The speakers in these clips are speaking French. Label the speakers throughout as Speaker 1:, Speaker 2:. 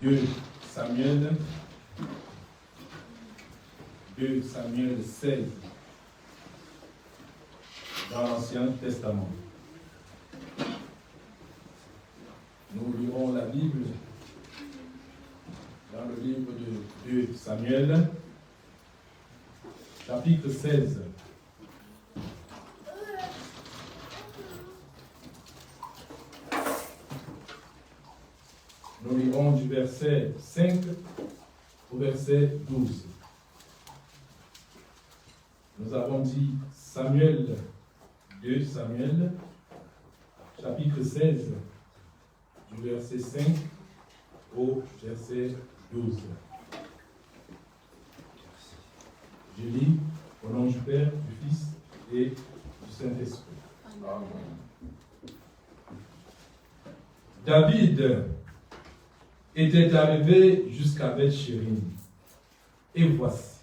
Speaker 1: 2 Samuel 16 dans l'Ancien Testament. Nous lirons la Bible dans le livre de 2 Samuel, chapitre 16. Nous lirons du verset 5 au verset 12. Nous avons dit Samuel, 2 Samuel, chapitre 16, du verset 5 au verset 12. Je lis au nom du Père, du Fils et du Saint-Esprit. David était arrivé jusqu'à Beth-Sherim. Et voici,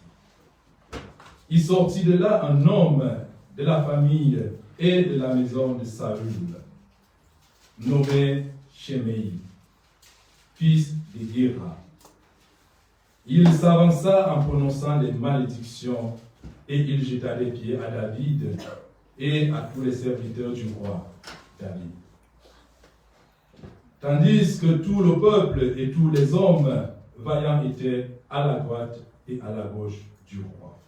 Speaker 1: il sortit de là un homme de la famille et de la maison de Saül, nommé Shimei, fils de Gera. Il s'avança en prononçant des malédictions et il jeta les pieds à David et à tous les serviteurs du roi David. Tandis que tout le peuple et tous les hommes vaillants étaient à la droite et à la gauche du roi.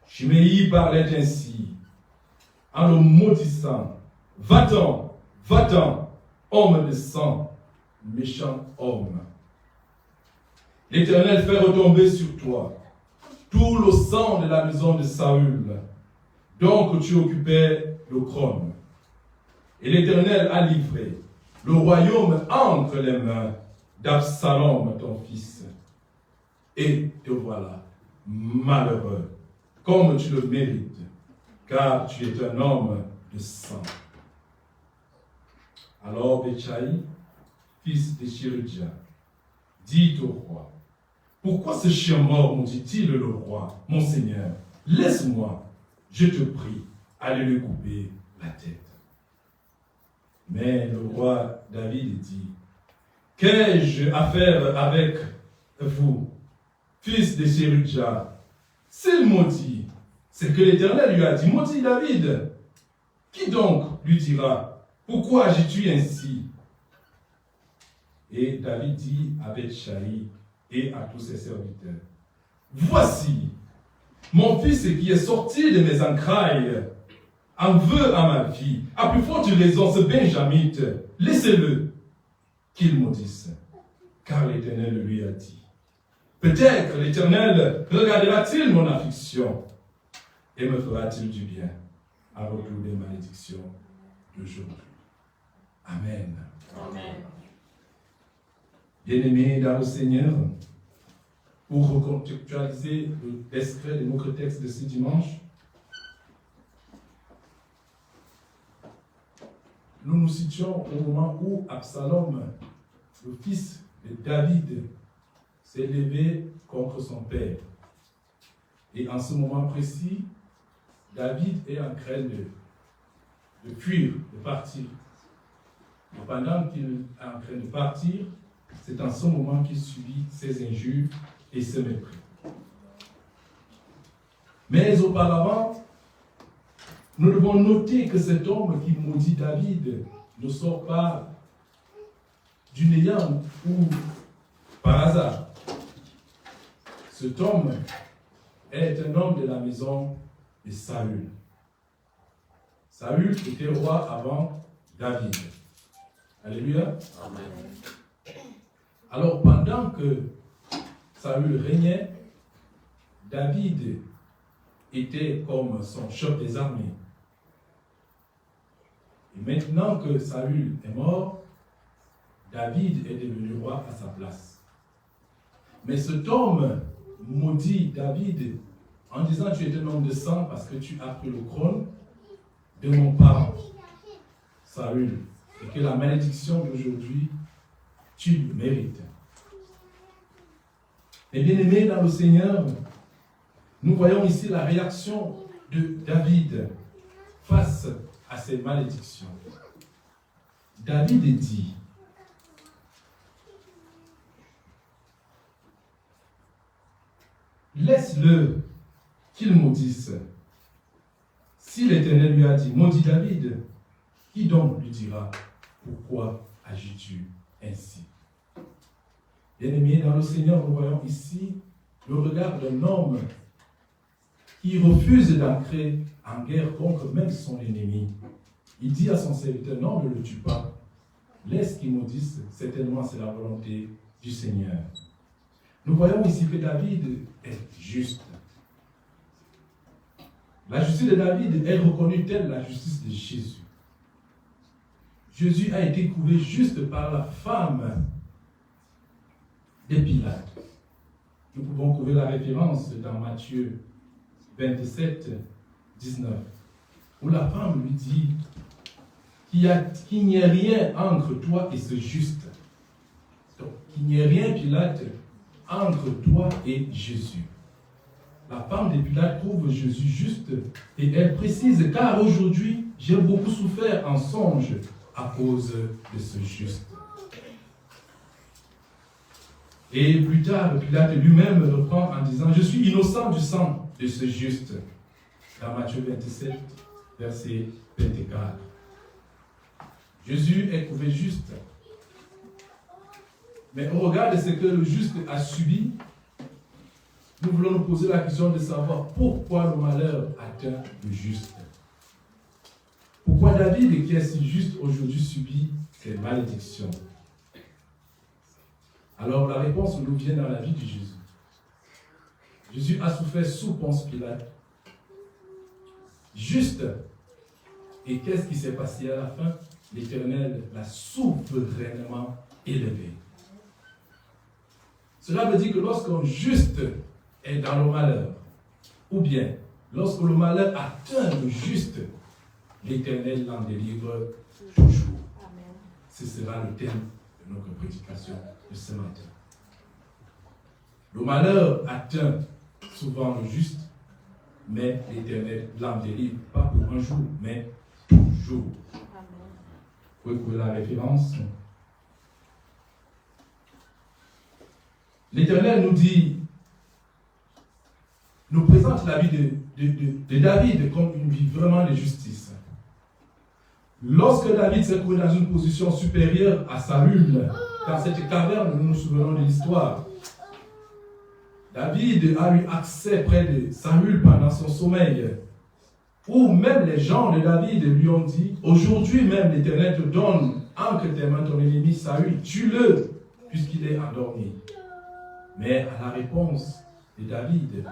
Speaker 1: Shimei parlait ainsi, en le maudissant. Va-t'en, va-t'en, homme de sang, méchant homme. L'Éternel fait retomber sur toi tout le sang de la maison de Saül, donc tu occupais le trône. Et l'Éternel a livré le royaume entre les mains d'Absalom, ton fils. Et te voilà malheureux, comme tu le mérites, car tu es un homme de sang. Alors Béchaï, fils de Chirudja, dit au roi, pourquoi ce chien mort, maudit-il le roi, mon seigneur? Laisse-moi, je te prie, aller lui couper la tête. Mais le roi David dit, qu'ai-je à faire avec vous, fils de Chirudja? S'il maudit, c'est que l'Éternel lui a dit, maudit David. Qui donc lui dira, pourquoi agis-tu ainsi? Et David dit à Béchaï et à tous ses serviteurs, voici, mon fils qui est sorti de mes entrailles, en veut à ma vie, à plus forte raison, ce Benjamite, laissez-le qu'il maudisse, car l'Éternel lui a dit. Peut-être l'Éternel regardera-t-il mon affliction et me fera-t-il du bien à retour des malédictions d'aujourd'hui. Amen.
Speaker 2: Amen.
Speaker 1: Bien-aimés dans le Seigneur, pour recontextualiser l'extrait de notre texte de ce dimanche, nous nous situons au moment où Absalom, le fils de David, s'est levé contre son père. Et en ce moment précis, David est en train de fuir, de partir. Et pendant qu'il est en train de partir, c'est en ce moment qu'il subit ces injures et ce mépris. Mais auparavant, nous devons noter que cet homme qui maudit David ne sort pas du néant ou par hasard. Cet homme est un homme de la maison de Saül. Saül était roi avant David. Alléluia.
Speaker 2: Amen.
Speaker 1: Alors pendant que Saül régnait, David était comme son chef des armées. Et maintenant que Saül est mort, David est devenu roi à sa place. Mais cet homme maudit David en disant tu es un homme de sang parce que tu as pris le trône de mon parent, Saül, et que la malédiction d'aujourd'hui, tu le mérites. Et bien aimés dans le Seigneur, nous voyons ici la réaction de David face à ces malédictions. David dit, laisse-le qu'il maudisse. Si l'Éternel lui a dit, maudis David, qui donc lui dira, pourquoi agis-tu ainsi? Bien-aimés, dans le Seigneur, nous voyons ici le regard d'un homme qui refuse d'entrer en guerre contre même son ennemi. Il dit à son serviteur, non, ne le tue pas. Laisse qu'il maudisse, certainement c'est la volonté du Seigneur. Nous voyons ici que David est juste. La justice de David est reconnue telle la justice de Jésus. Jésus a été trouvé juste par la femme de Pilate. Nous pouvons trouver la référence dans Matthieu 27, 19, où la femme lui dit qu'il n'y ait rien entre toi et ce juste. Donc, qu'il n'y ait rien, Pilate, entre toi et Jésus. La femme de Pilate trouve Jésus juste et elle précise, car aujourd'hui, j'ai beaucoup souffert en songe à cause de ce juste. Et plus tard, Pilate lui-même reprend en disant, je suis innocent du sang de ce juste. Dans Matthieu 27, verset 24. Jésus est trouvé juste. Mais au regard de ce que le juste a subi, nous voulons nous poser la question de savoir pourquoi le malheur atteint le juste. Pourquoi David, qui est si juste aujourd'hui, subit ces malédictions? Alors la réponse nous vient dans la vie de Jésus. Jésus a souffert sous Ponce Pilate. Juste. Et qu'est-ce qui s'est passé à la fin? L'Éternel l'a souverainement élevé. Cela veut dire que lorsqu'un juste est dans le malheur, ou bien lorsque le malheur atteint le juste, l'Éternel l'en délivre toujours.
Speaker 2: Amen.
Speaker 1: Ce sera le thème de notre prédication de ce matin. Le malheur atteint souvent le juste, mais l'Éternel l'en délivre, pas pour un jour, mais toujours.
Speaker 2: Amen.
Speaker 1: Vous pouvez trouver la référence. L'Éternel nous dit, nous présente la vie de David comme une vie vraiment de justice. Lorsque David s'est trouvé dans une position supérieure à Saül, dans cette caverne, nous nous souvenons de l'histoire, David a eu accès près de Saül pendant son sommeil, où même les gens de David lui ont dit, aujourd'hui même l'Éternel te donne entre tes mains ton ennemi Saül, tue-le, puisqu'il est endormi. Mais à la réponse de David,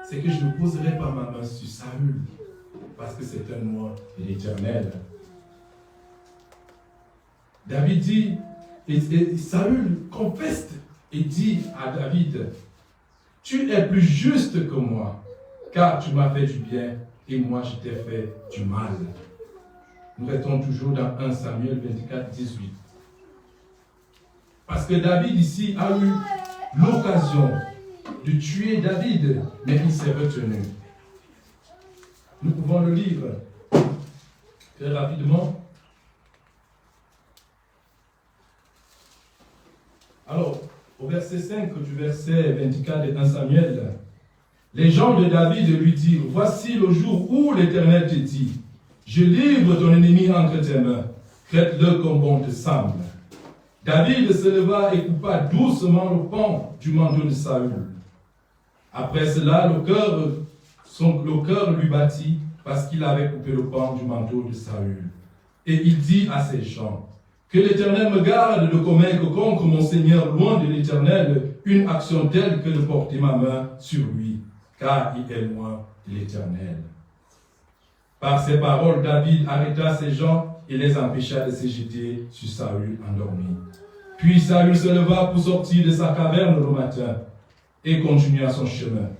Speaker 1: c'est que je ne poserai pas ma main sur Saül, parce que c'est un moi de l'Éternel. David dit, et Saül confesse et dit à David, tu es plus juste que moi, car tu m'as fait du bien et moi je t'ai fait du mal. Nous restons toujours dans 1 Samuel 24, 18. Parce que David ici a eu l'occasion de tuer David, mais il s'est retenu. Nous pouvons le lire très rapidement. Alors, au verset 5 du verset 24 de 1 Samuel, les gens de David lui dirent, voici le jour où l'Éternel te dit, je livre ton ennemi entre tes mains, traite-le comme bon te semble. David se leva et coupa doucement le pan du manteau de Saül. Après cela, le cœur lui battit parce qu'il avait coupé le pan du manteau de Saül. Et il dit à ses gens, que l'Éternel me garde de commettre contre mon Seigneur loin de l'Éternel une action telle que de porter ma main sur lui, car il est loin de l'Éternel. Par ces paroles, David arrêta ses gens et les empêcha de se jeter sur Saül endormi. Puis Saül se leva pour sortir de sa caverne le matin et continua son chemin.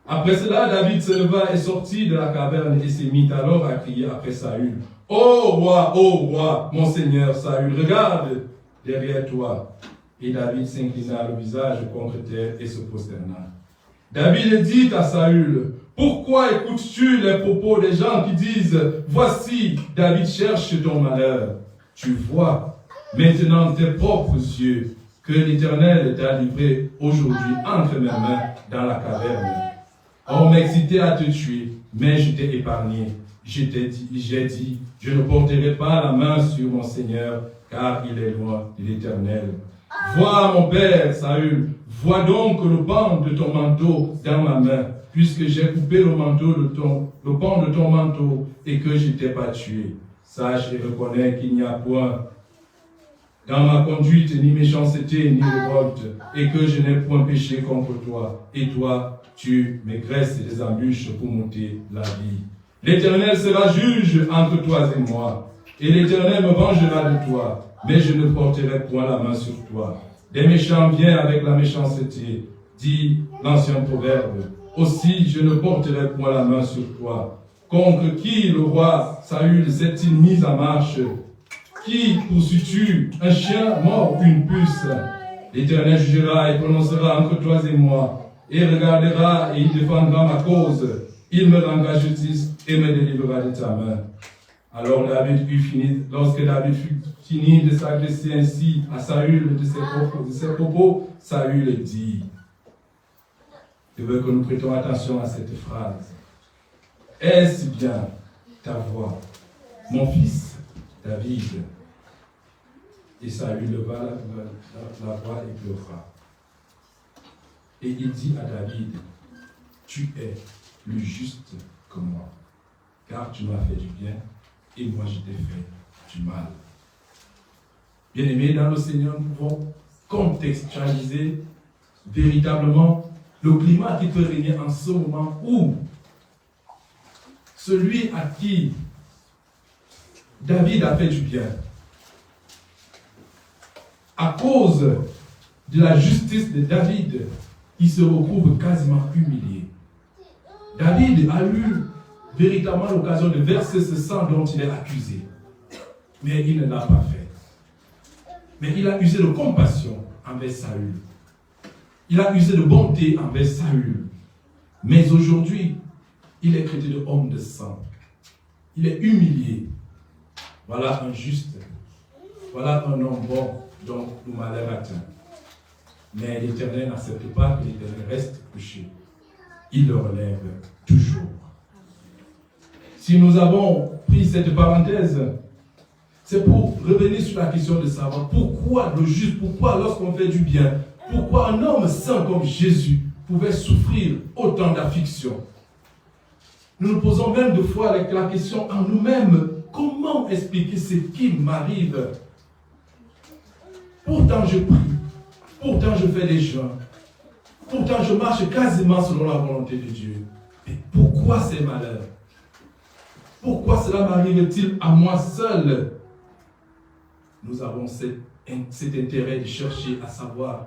Speaker 1: Après cela, David se leva et sortit de la caverne et s'est mis alors à crier après Saül. Ô roi, mon Seigneur Saül, regarde derrière toi. Et David s'inclina le visage contre terre et se prosterna. David dit à Saül, pourquoi écoutes-tu les propos des gens qui disent, voici, David cherche ton malheur. Tu vois maintenant tes propres yeux que l'Éternel t'a livré aujourd'hui entre mes mains dans la caverne. On m'excitait à te tuer, mais je t'ai épargné. J'ai dit, je ne porterai pas la main sur mon Seigneur, car il est loin de l'Éternel. Vois, mon père, Saül, vois donc le pan de ton manteau dans ma main, puisque j'ai coupé le pan de ton manteau et que je ne t'ai pas tué. Sache et reconnais qu'il n'y a point dans ma conduite ni méchanceté ni révolte, et que je n'ai point péché contre toi. Et toi, tu m'aigresses des embûches pour m'ôter la vie. L'Éternel sera juge entre toi et moi, et l'Éternel me vengera de toi, mais je ne porterai point la main sur toi. Des méchants viennent avec la méchanceté, dit l'ancien proverbe. Aussi, je ne porterai point la main sur toi. Contre qui le roi Saül s'est-il mis en marche? Qui poursuis-tu? Un chien mort ou une puce? L'Éternel jugera et prononcera entre toi et moi, et regardera et il défendra ma cause. Il me rendra justice et me délivrera de ta main. Alors lorsque David fut fini de s'adresser ainsi à Saül de ses propos, Saül dit, je veux que nous prêtons attention à cette phrase. Est-ce bien ta voix, mon fils David? Et Saül leva la voix et pleura. Et il dit à David, tu es plus juste que moi, car tu m'as fait du bien et moi je t'ai fait du mal. Bien-aimés dans le Seigneur, nous pouvons contextualiser véritablement le climat qui peut régner en ce moment où celui à qui David a fait du bien, à cause de la justice de David, il se retrouve quasiment humilié. David a eu véritablement l'occasion de verser ce sang dont il est accusé. Mais il ne l'a pas fait. Mais il a usé de compassion envers Saül. Il a usé de bonté envers Saül. Mais aujourd'hui, il est traité de homme de sang. Il est humilié. Voilà un juste. Voilà un homme bon dont le malheur atteint. Mais l'Éternel n'accepte pas que l'Éternel reste couché. Il le relève toujours. Si nous avons pris cette parenthèse, c'est pour revenir sur la question de savoir pourquoi le juste, pourquoi lorsqu'on fait du bien, pourquoi un homme saint comme Jésus pouvait souffrir autant d'afflictions. Nous nous posons même deux fois la question en nous-mêmes, comment expliquer ce qui m'arrive? Pourtant je prie, pourtant je fais des jeûnes, pourtant je marche quasiment selon la volonté de Dieu. Mais pourquoi ces malheurs? Pourquoi cela m'arrive-t-il à moi seul? Nous avons cet intérêt de chercher à savoir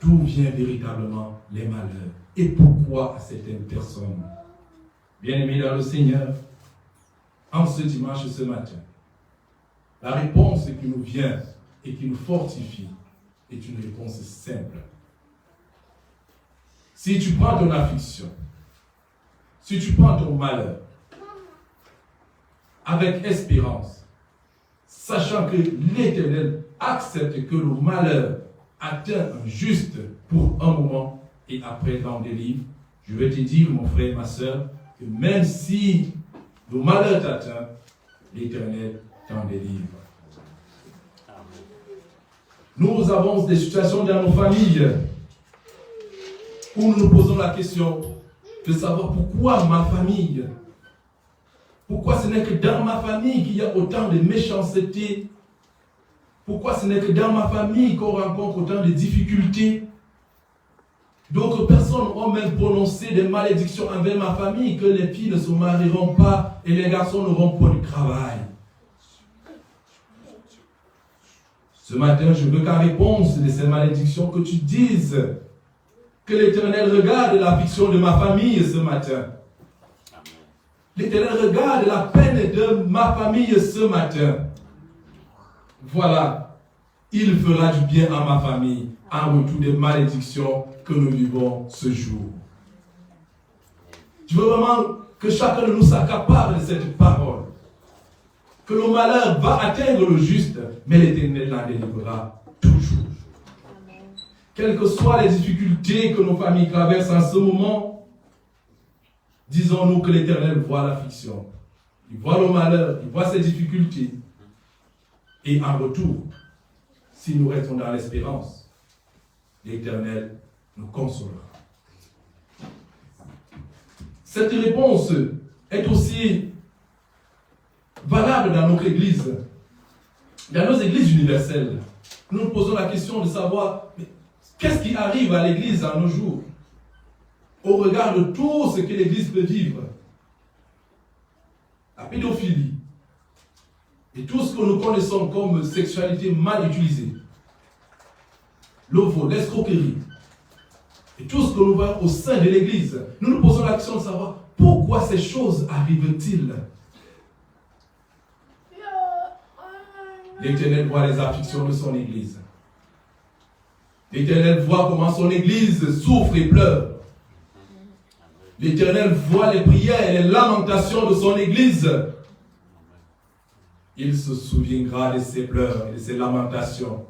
Speaker 1: d'où viennent véritablement les malheurs et pourquoi à certaines personnes. Bien-aimés dans le Seigneur, en ce dimanche, ce matin, la réponse qui nous vient et qui nous fortifie est une réponse simple. Si tu prends ton affliction, si tu prends ton malheur, avec espérance, sachant que l'Éternel accepte que le malheur atteint un juste pour un moment et après t'en délivre, je vais te dire, mon frère et ma soeur, que même si le malheur t'atteint, l'Éternel t'en délivre. Nous avons des situations dans nos familles où nous nous posons la question de savoir pourquoi ma famille, pourquoi ce n'est que dans ma famille qu'il y a autant de méchanceté, pourquoi ce n'est que dans ma famille qu'on rencontre autant de difficultés. D'autres personnes ont même prononcé des malédictions envers ma famille, que les filles ne se marieront pas et les garçons n'auront pas de travail. Ce matin, je veux qu'en réponse de ces malédictions, que tu dises que l'Éternel regarde l'affliction de ma famille ce matin. L'Éternel regarde la peine de ma famille ce matin. Voilà, il fera du bien à ma famille en retour des malédictions que nous vivons ce jour. Je veux vraiment que chacun de nous s'accapare de cette parole. Que le malheur va atteindre le juste, mais l'Éternel l'en délivrera toujours. quelles que soient les difficultés que nos familles traversent en ce moment, disons-nous que l'Éternel voit l'affliction, il voit le malheur, il voit ses difficultés. Et en retour, si nous restons dans l'espérance, l'Éternel nous consolera. Cette réponse est aussi valable dans notre Église, dans nos églises universelles. Nous nous posons la question de savoir qu'est-ce qui arrive à l'Église en nos jours, au regard de tout ce que l'Église peut vivre. La pédophilie et tout ce que nous connaissons comme sexualité mal utilisée, le vol, l'escroquerie, et tout ce que nous voyons au sein de l'Église, nous nous posons la question de savoir pourquoi ces choses arrivent-ils. L'Éternel voit les afflictions de son Église. L'Éternel voit comment son Église souffre et pleure. L'Éternel voit les prières et les lamentations de son Église. Il se souviendra de ses pleurs et de ses lamentations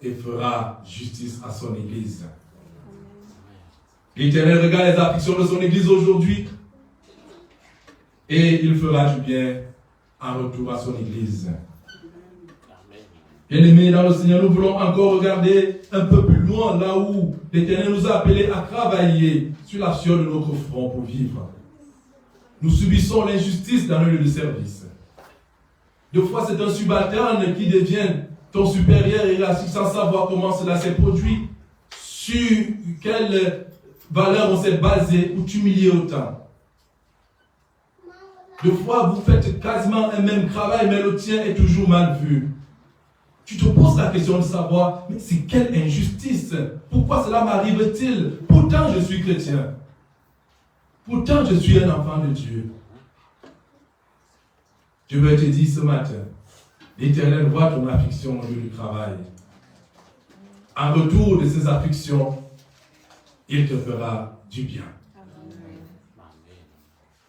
Speaker 1: et fera justice à son Église. L'Éternel regarde les afflictions de son Église aujourd'hui et il fera du bien en retour à son Église. Bien-aimés dans le Seigneur, nous voulons encore regarder un peu plus loin, là où l'Éternel nous a appelés à travailler sur la sueur de notre front pour vivre. Nous subissons l'injustice dans nos lieux de service. Deux fois, c'est un subalterne qui devient ton supérieur et sans savoir comment cela s'est produit, sur quelle valeur on s'est basé pour t'humilier autant. Deux fois, vous faites quasiment un même travail, mais le tien est toujours mal vu. Tu te poses la question de savoir, mais c'est quelle injustice? Pourquoi cela m'arrive-t-il? Pourtant, je suis chrétien. Pourtant, je suis un enfant de Dieu. Je veux te dire ce matin, l'Éternel voit ton affliction au lieu du travail. En retour de ces afflictions, il te fera du bien.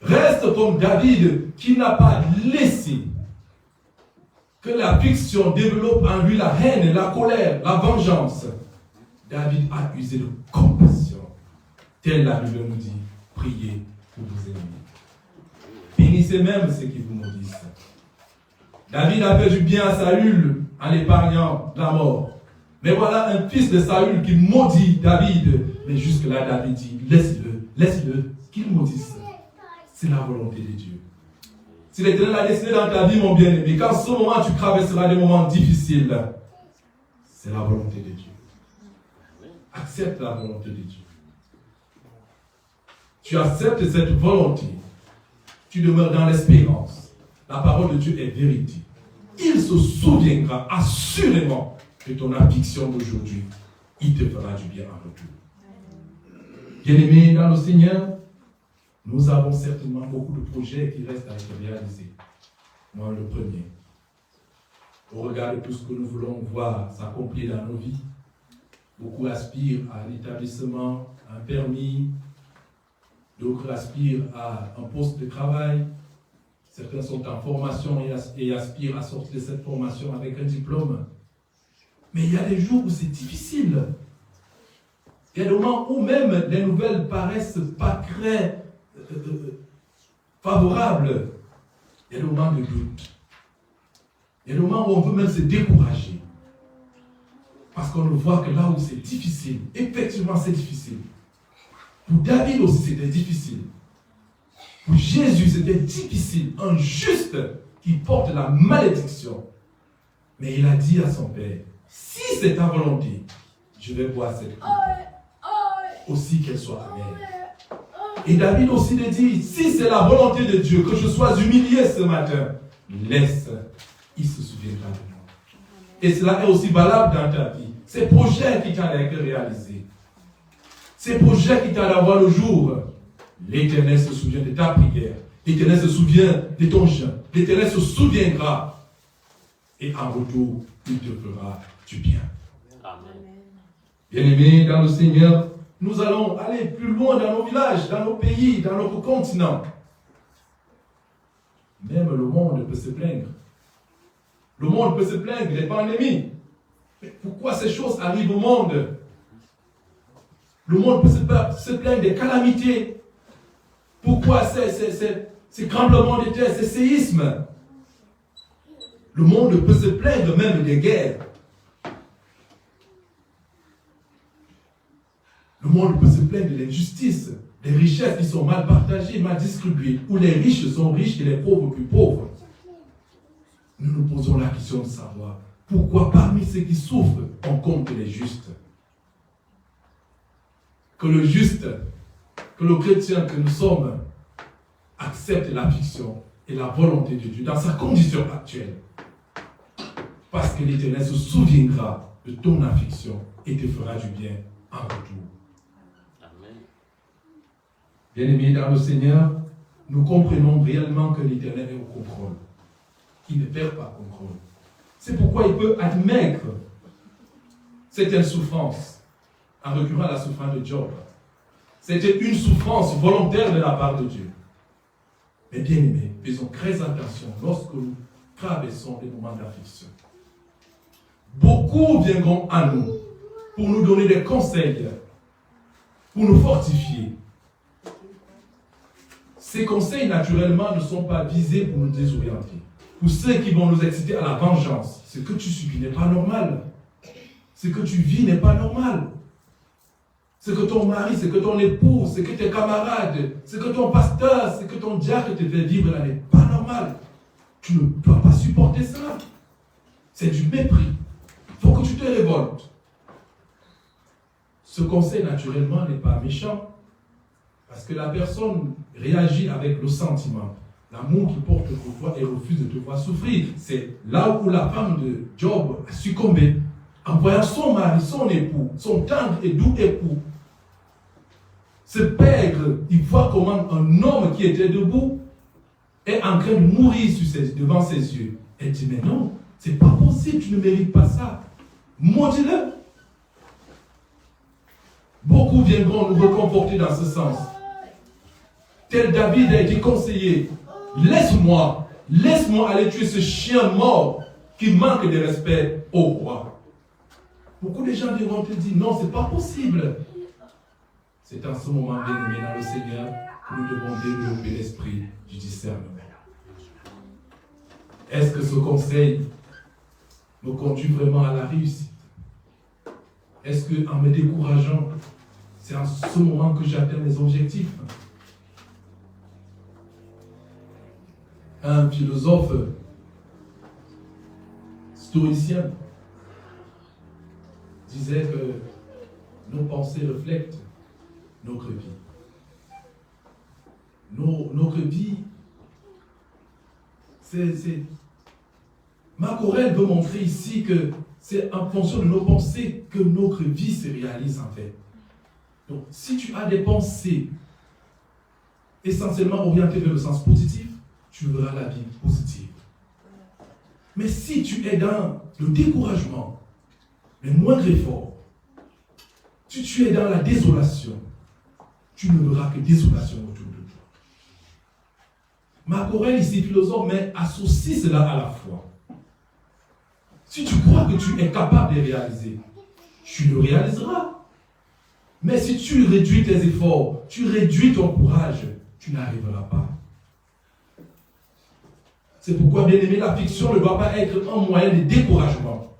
Speaker 1: Reste comme David qui n'a pas laissé que l'affliction développe en lui la haine, la colère, la vengeance. David a usé de compassion. Telle la Bible nous dit, priez pour vos ennemis. Bénissez même ceux qui vous maudissent. David a fait du bien à Saül en épargnant la mort. Mais voilà un fils de Saül qui maudit David. Mais jusque-là, David dit, laisse-le, qu'il maudisse. C'est la volonté de Dieu. Si l'Éternel a décidé dans ta vie, mon bien-aimé, qu'en ce moment tu traverseras des moments difficiles, c'est la volonté de Dieu. Accepte la volonté de Dieu. Tu acceptes cette volonté. Tu demeures dans l'espérance. La parole de Dieu est vérité. Il se souviendra assurément de ton affliction d'aujourd'hui. Il te fera du bien en retour. Bien-aimé dans le Seigneur, nous avons certainement beaucoup de projets qui restent à être réalisés. Moi, le premier. Au regard de tout ce que nous voulons voir s'accomplir dans nos vies, beaucoup aspirent à l'établissement, à un permis, d'autres aspirent à un poste de travail, certains sont en formation et aspirent à sortir de cette formation avec un diplôme. Mais il y a des jours où c'est difficile. Il y a des moments où même les nouvelles paraissent pas très favorables. Il y a des moments de doute. Il y a des moments où on veut même se décourager. Parce qu'on voit que là où c'est difficile, effectivement c'est difficile. Pour David aussi c'était difficile. Pour Jésus c'était difficile. Un juste qui porte la malédiction. Mais il a dit à son Père, si c'est ta volonté, je vais boire cette coupe. Aussi qu'elle soit amère. Et David aussi le dit, si c'est la volonté de Dieu que je sois humilié ce matin, laisse, il se souviendra de moi. Et cela est aussi valable dans ta vie. Ces projets qui t'ont été réalisés, ces projets qui t'ont d'avoir le jour, l'Éternel se souvient de ta prière, l'Éternel se souvient de ton jeûne, l'Éternel se souviendra et en retour, il te fera du bien. Amen. Bien-aimés dans le Seigneur, nous allons aller plus loin dans nos villages, dans nos pays, dans notre continent. Même le monde peut se plaindre. Le monde peut se plaindre des pandémies. Mais pourquoi ces choses arrivent au monde? Le monde peut se plaindre des calamités. Pourquoi ces tremblements de terre, ces séismes? Le monde peut se plaindre même des guerres. Le monde peut se plaindre de l'injustice, des richesses qui sont mal partagées, mal distribuées, où les riches sont riches et les pauvres plus pauvres. Nous nous posons la question de savoir pourquoi parmi ceux qui souffrent, on compte les justes. Que le juste, que le chrétien que nous sommes, accepte l'affliction et la volonté de Dieu dans sa condition actuelle. Parce que l'Éternel se souviendra de ton affliction et te fera du bien en retour. Amen. Bien-aimés dans le Seigneur, nous comprenons réellement que l'Éternel est au contrôle. Il ne perd pas contrôle. C'est pourquoi il peut admettre certaines souffrances en recourant à la souffrance de Job. C'était une souffrance volontaire de la part de Dieu. Mais bien aimés, faisons très attention lorsque nous traversons des moments d'affliction. Beaucoup viendront à nous pour nous donner des conseils, pour nous fortifier. Ces conseils, naturellement, ne sont pas visés pour nous désorienter. Pour ceux qui vont nous exciter à la vengeance, ce que tu subis n'est pas normal. Ce que tu vis n'est pas normal. Ce que ton mari, ce que ton époux, ce que tes camarades, ce que ton pasteur, ce que ton diacre te fait vivre là n'est pas normal. Tu ne dois pas supporter cela. C'est du mépris. Il faut que tu te révoltes. Ce conseil, naturellement, n'est pas méchant. Parce que la personne réagit avec le sentiment, l'amour qu'il porte pour toi et refuse de te voir souffrir. C'est là où la femme de Job a succombé. En voyant son mari, son époux, son tendre et doux époux, se perdre, il voit comment un homme qui était debout est en train de mourir devant ses yeux. Elle dit, mais non, c'est pas possible, tu ne mérites pas ça. Maudis-le. Beaucoup viendront nous reconforter dans ce sens. Tel David a été conseillé, laisse-moi aller tuer ce chien mort qui manque de respect au roi. Beaucoup de gens vont te dire, non, c'est pas possible. C'est en ce moment, bien-aimé dans le Seigneur, que nous devons développer l'esprit du discernement. Est-ce que ce conseil me conduit vraiment à la réussite? Est-ce qu'en me décourageant, c'est en ce moment que j'atteins mes objectifs? Un philosophe stoïcien disait que nos pensées reflètent notre vie. Notre vie, Marc Aurèle veut montrer ici que c'est en fonction de nos pensées que notre vie se réalise en fait. Donc, si tu as des pensées essentiellement orientées vers le sens positif, tu verras la vie positive. Mais si tu es dans le découragement, le moindre effort, si tu es dans la désolation, tu ne verras que désolation autour de toi. Marc Aurèle, ici, philosophe, mais associe cela à la foi. Si tu crois que tu es capable de réaliser, tu le réaliseras. Mais si tu réduis tes efforts, tu réduis ton courage, tu n'arriveras pas. C'est pourquoi, bien aimé, l'affliction ne doit pas être un moyen de découragement.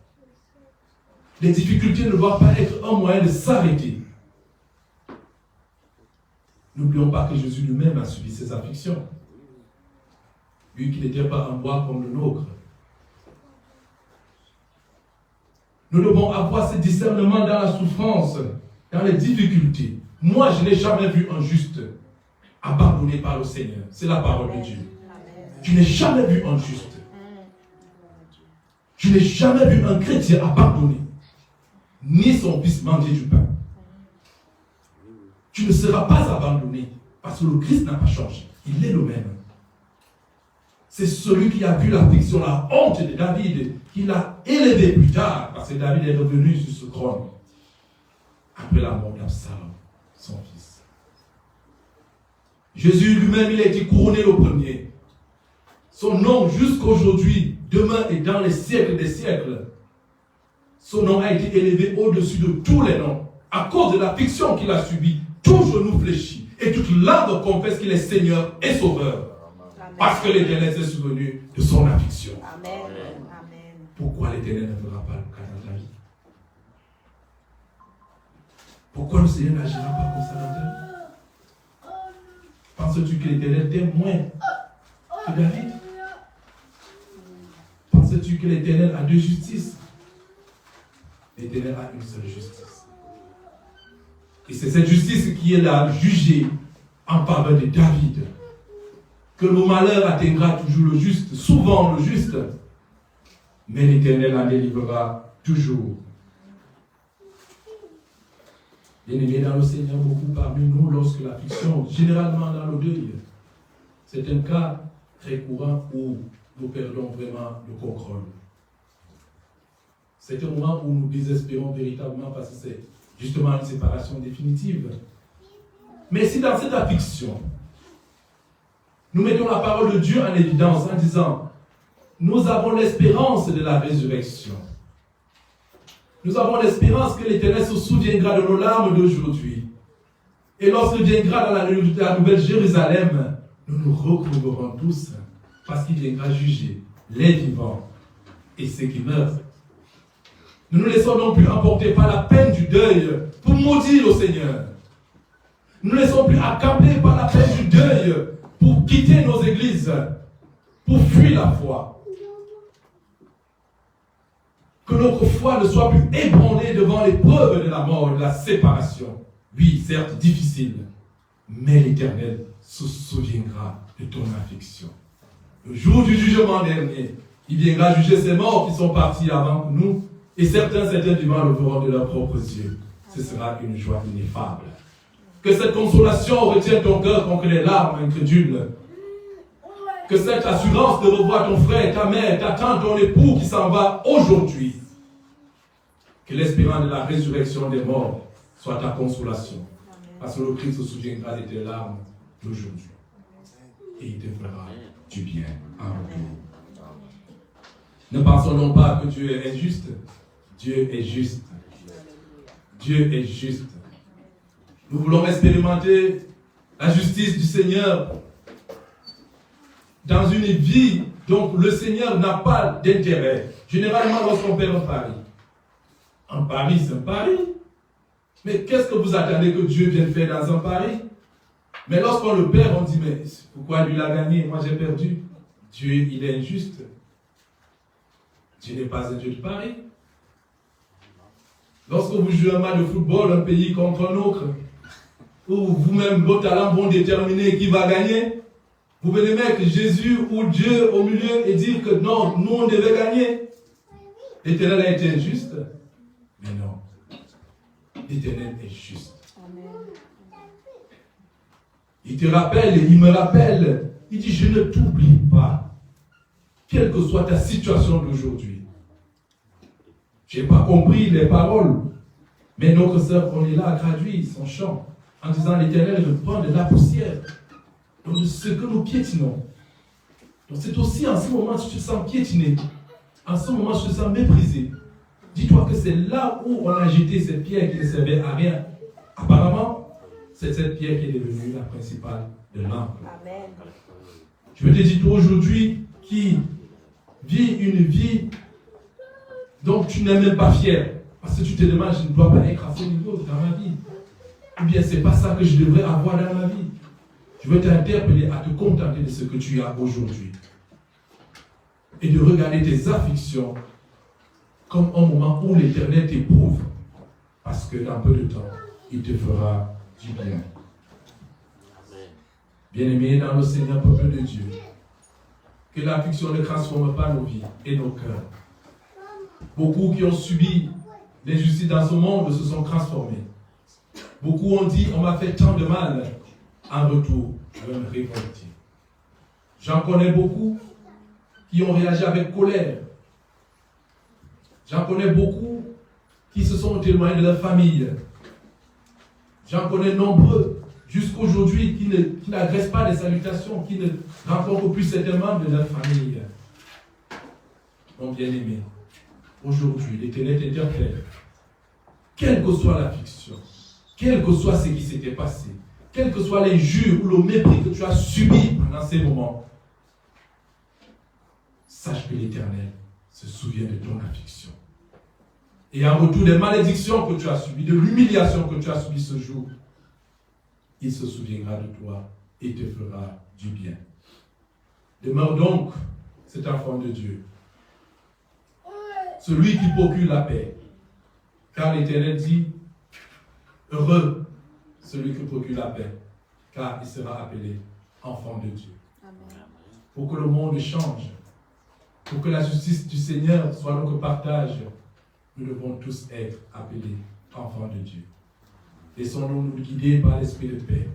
Speaker 1: Les difficultés ne doivent pas être un moyen de s'arrêter. N'oublions pas que Jésus lui-même a subi ses afflictions. Lui qui n'était pas en bois comme le nôtre. Nous devons avoir ce discernement dans la souffrance, dans les difficultés. Moi, je n'ai jamais vu un juste abandonné par le Seigneur. C'est la parole de Dieu. Je n'ai jamais vu un juste. Je n'ai jamais vu un chrétien abandonné, ni son fils mendier du pain. Tu ne seras pas abandonné, parce que le Christ n'a pas changé. Il est le même. C'est celui qui a vu l'affliction, la honte de David, qui l'a élevé plus tard, parce que David est revenu sur ce trône, après la mort d'Absalom, son fils. Jésus lui-même, il a été couronné le premier. Son nom, jusqu'aujourd'hui, demain et dans les siècles des siècles, son nom a été élevé au-dessus de tous les noms, à cause de l'affliction qu'il a subie, tout genou fléchit et toute langue confesse qu'il est Seigneur et Sauveur.
Speaker 2: Amen.
Speaker 1: Parce que l'Éternel s'est souvenu de son affliction.
Speaker 2: Amen. Amen.
Speaker 1: Pourquoi l'Éternel ne fera pas le cas dans ta vie? Pourquoi le Seigneur n'agira pas comme ça dans ta vie? Penses-tu que l'Éternel t'aime moins que David? Penses-tu que l'Éternel a deux justices? L'Éternel a une seule justice. Et c'est cette justice qui est là, jugée en faveur de David. Que le malheur atteindra toujours le juste, souvent le juste, mais l'Éternel en délivrera toujours. Bien-aimés dans le Seigneur, beaucoup parmi nous, lorsque l'affliction, généralement dans le deuil, c'est un cas très courant où nous perdons vraiment le contrôle. C'est un moment où nous désespérons véritablement parce que c'est justement une séparation définitive. Mais si dans cette affliction, nous mettons la parole de Dieu en évidence en disant, nous avons l'espérance de la résurrection. Nous avons l'espérance que l'Éternel se souviendra de nos larmes d'aujourd'hui. Et lorsqu'il viendra dans la nouvelle Jérusalem, nous nous retrouverons tous parce qu'il viendra juger les vivants et ceux qui meurent. Ne nous laissons non plus emporter par la peine du deuil pour maudire au Seigneur. Ne nous laissons plus accabler par la peine du deuil pour quitter nos églises, pour fuir la foi. Que notre foi ne soit plus ébranlée devant l'épreuve de la mort, de la séparation. Oui, certes difficile, mais l'Éternel se souviendra de ton affliction. Le jour du jugement dernier, il viendra juger ces morts qui sont partis avant nous, et certains vivants le verront de leurs propres yeux. Ce sera une joie ineffable. Que cette consolation retienne ton cœur contre les larmes incrédules. Que cette assurance de revoir ton frère, ta mère, ta tante, ton époux qui s'en va aujourd'hui. Que l'espérance de la résurrection des morts soit ta consolation. Parce que le Christ se souviendra de tes larmes d'aujourd'hui. Et il te fera du bien en retour. Ne pensons non pas que Dieu est injuste. Dieu est juste. Dieu est juste. Nous voulons expérimenter la justice du Seigneur dans une vie dont le Seigneur n'a pas d'intérêt. Généralement, lorsqu'on perd un pari, c'est un pari. Mais qu'est-ce que vous attendez que Dieu vienne faire dans un pari? Mais lorsqu'on le perd, on dit, mais pourquoi lui l'a gagné? Moi j'ai perdu. Dieu, il est injuste. Dieu n'est pas un Dieu de pari. Lorsque vous jouez un match de football, un pays contre un autre, où vous-même, vos talents vont déterminer qui va gagner, vous venez mettre Jésus ou Dieu au milieu et dire que non, nous on devait gagner. L'Éternel a été injuste. Mais non. L'Éternel est juste.
Speaker 2: Amen.
Speaker 1: Il te rappelle, il me rappelle. Il dit, je ne t'oublie pas. Quelle que soit ta situation d'aujourd'hui. Je n'ai pas compris les paroles. Mais notre sœur, on est là, a traduit son chant en disant, l'Éternel me prend de la poussière. Donc de ce que nous piétinons. Donc c'est aussi en ce moment tu te sens piétiné. En ce moment tu te sens méprisé. Dis-toi que c'est là où on a jeté cette pierre qui ne servait à rien. Apparemment, c'est cette pierre qui est devenue la principale de l'âme.
Speaker 2: Amen.
Speaker 1: Je veux te dire, toi aujourd'hui, qui vis une vie dont tu n'es même pas fier, parce que tu te demandes, je ne dois pas être à ce niveau dans ma vie. Ou bien c'est pas ça que je devrais avoir dans ma vie. Je veux t'interpeller à te contenter de ce que tu as aujourd'hui. Et de regarder tes afflictions comme un moment où l'Éternel t'éprouve. Parce que dans peu de temps, il te fera du bien. Bien-aimés dans le Seigneur, peuple de Dieu, que l'affliction ne transforme pas nos vies et nos cœurs. Beaucoup qui ont subi l'injustice dans ce monde se sont transformés. Beaucoup ont dit, on m'a fait tant de mal. En retour, je vais me révolter. J'en connais beaucoup qui ont réagi avec colère. J'en connais beaucoup qui se sont éloignés de leur famille. J'en connais nombreux jusqu'aujourd'hui qui n'agressent pas les salutations, qui ne rencontrent plus certains membres de leur famille. Mon bien-aimé, aujourd'hui, l'Éternel t'interpelle quelle que soit l'affliction, quel que soit ce qui s'était passé, quelles que soient les injures ou le mépris que tu as subi pendant ces moments, sache que l'Éternel se souvient de ton affliction. Et en retour des malédictions que tu as subies, de l'humiliation que tu as subie ce jour, il se souviendra de toi et te fera du bien. Demeure donc cet enfant de Dieu, celui qui procure la paix. Car l'Éternel dit, heureux celui qui procure la paix, car il sera appelé enfant de Dieu. Amen. Pour que le monde change, pour que la justice du Seigneur soit notre partage, nous devons tous être appelés enfants de Dieu. Laissons-nous nous guider par l'esprit de paix.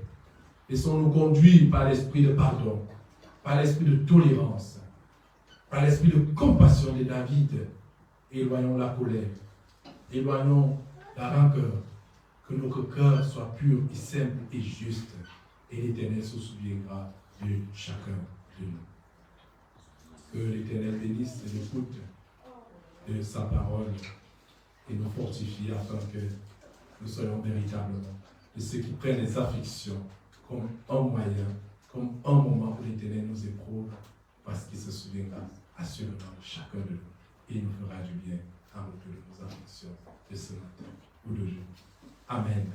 Speaker 1: Laissons-nous conduire par l'esprit de pardon, par l'esprit de tolérance, par l'esprit de compassion de David. Éloignons la colère, éloignons la rancœur, que notre cœur soit pur et simple et juste, et l'Éternel se souviendra de chacun de nous. Que l'Éternel bénisse l'écoute de sa parole et nous fortifie afin que nous soyons véritablement de ceux qui prennent les afflictions comme un moyen, comme un moment où l'Éternel nous éprouve, parce qu'il se souviendra assurément de chacun de nous et il nous fera du bien en retour de nos afflictions de ce matin ou d'aujourd'hui. Amen.